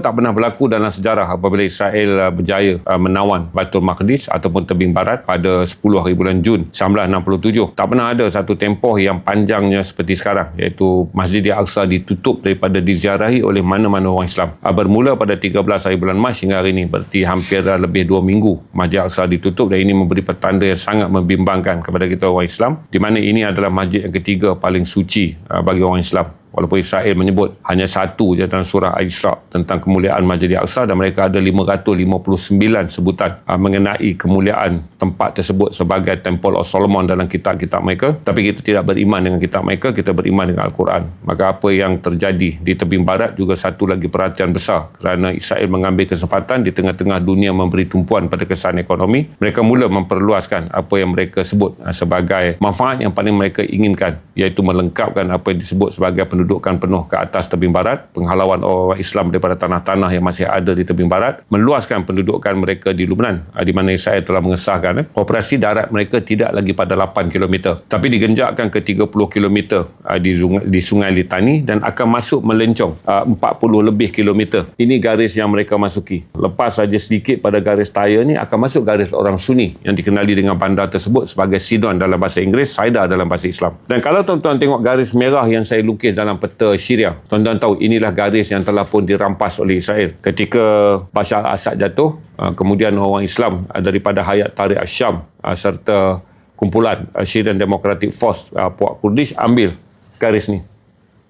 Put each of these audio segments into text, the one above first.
tak pernah berlaku dalam sejarah apabila Israel berjaya menawan Baitul Maqdis ataupun tebing barat pada 10 hari bulan Jun 1967. Tak pernah ada satu tempoh yang panjangnya seperti sekarang, iaitu Masjid Al-Aqsa ditutup daripada diziarahi oleh mana-mana orang Islam. Bermula pada 13 hari bulan Mac hingga hari ini, berarti hampir lebih 2 minggu Masjid Al-Aqsa ditutup, dan ini memberi petanda yang sangat membimbangkan kepada kita orang Islam, di mana ini adalah masjid yang ketiga paling suci bagi orang Islam. Walaupun Israel menyebut hanya satu je dalam surah Al-Isra tentang kemuliaan Masjid Al-Aqsa, dan mereka ada 559 sebutan mengenai kemuliaan tempat tersebut sebagai Temple of Solomon dalam kitab-kitab mereka. Tapi kita tidak beriman dengan kitab mereka, kita beriman dengan Al-Quran. Maka apa yang terjadi di tebing barat juga satu lagi perhatian besar, kerana Israel mengambil kesempatan di tengah-tengah dunia memberi tumpuan pada kesan ekonomi. Mereka mula memperluaskan apa yang mereka sebut sebagai manfaat yang paling mereka inginkan, iaitu melengkapkan apa yang disebut sebagai pendudukan penuh ke atas tebing barat, penghalauan orang Islam daripada tanah-tanah yang masih ada di tebing barat, meluaskan pendudukan mereka di Lubnan, di mana Israel telah mengesahkan operasi darat mereka tidak lagi pada 8 km, tapi digenjakkan ke 30 km di Sungai Litani, dan akan masuk melencong 40 lebih kilometer. Ini garis yang mereka masuki. Lepas saja sedikit pada garis Tyre ni, akan masuk garis orang Sunni yang dikenali dengan bandar tersebut sebagai Sidon dalam bahasa Inggeris, Saida dalam bahasa Islam. Dan kalau tuan-tuan tengok garis merah yang saya lukis dalam peta Syria, tuan-tuan tahu inilah garis yang telah pun dirampas oleh Israel ketika Bashar al-Assad jatuh. Kemudian orang Islam daripada Hayat Tahrir al-Sham serta kumpulan Syrian Democratic Force puak Kurdish ambil garis ni,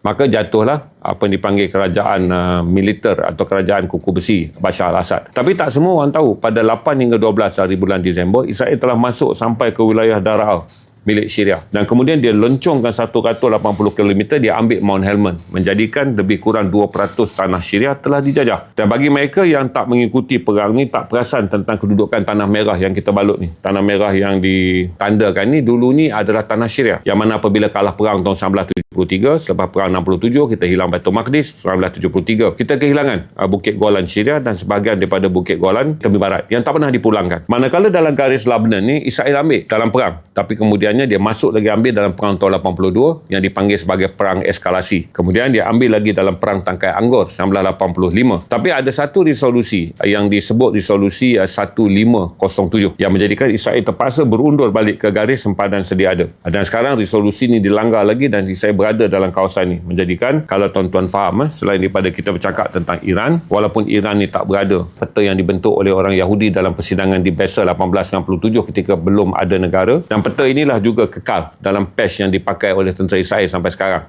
maka jatuhlah apa yang dipanggil kerajaan militer atau kerajaan kuku besi Bashar al-Assad. Tapi tak semua orang tahu pada 8 hingga 12 hari bulan Disember, Israel telah masuk sampai ke wilayah Daraa milik Syria, dan kemudian dia loncongkan 180 km, dia ambil Mount Helman, menjadikan lebih kurang 2% tanah Syria telah dijajah. Dan bagi mereka yang tak mengikuti perang ni, tak perasan tentang kedudukan tanah merah yang kita balut ni, tanah merah yang ditandakan ni dulu ni adalah tanah Syria, yang mana apabila kalah perang tahun 1973, selepas perang 67 kita hilang Baitul Maqdis. 1973 kita kehilangan Bukit Golan Syria dan sebahagian daripada Bukit Golan tebing barat yang tak pernah dipulangkan. Manakala dalam garis Lebanon ni Israel ambil dalam perang, tapi kemudian dia masuk lagi ambil dalam perang tahun 82 yang dipanggil sebagai perang eskalasi. Kemudian dia ambil lagi dalam perang Tangkai Anggur 1985. Tapi ada satu resolusi yang disebut resolusi 1507 yang menjadikan Israel terpaksa berundur balik ke garis sempadan sedia ada. Dan sekarang resolusi ini dilanggar lagi dan Israel berada dalam kawasan ini, menjadikan kalau tuan-tuan faham, selain daripada kita bercakap tentang Iran, walaupun Iran ni tak berada, peta yang dibentuk oleh orang Yahudi dalam persidangan di Basel 1897 ketika belum ada negara, dan peta inilah juga kekal dalam patch yang dipakai oleh tentera Israel sampai sekarang.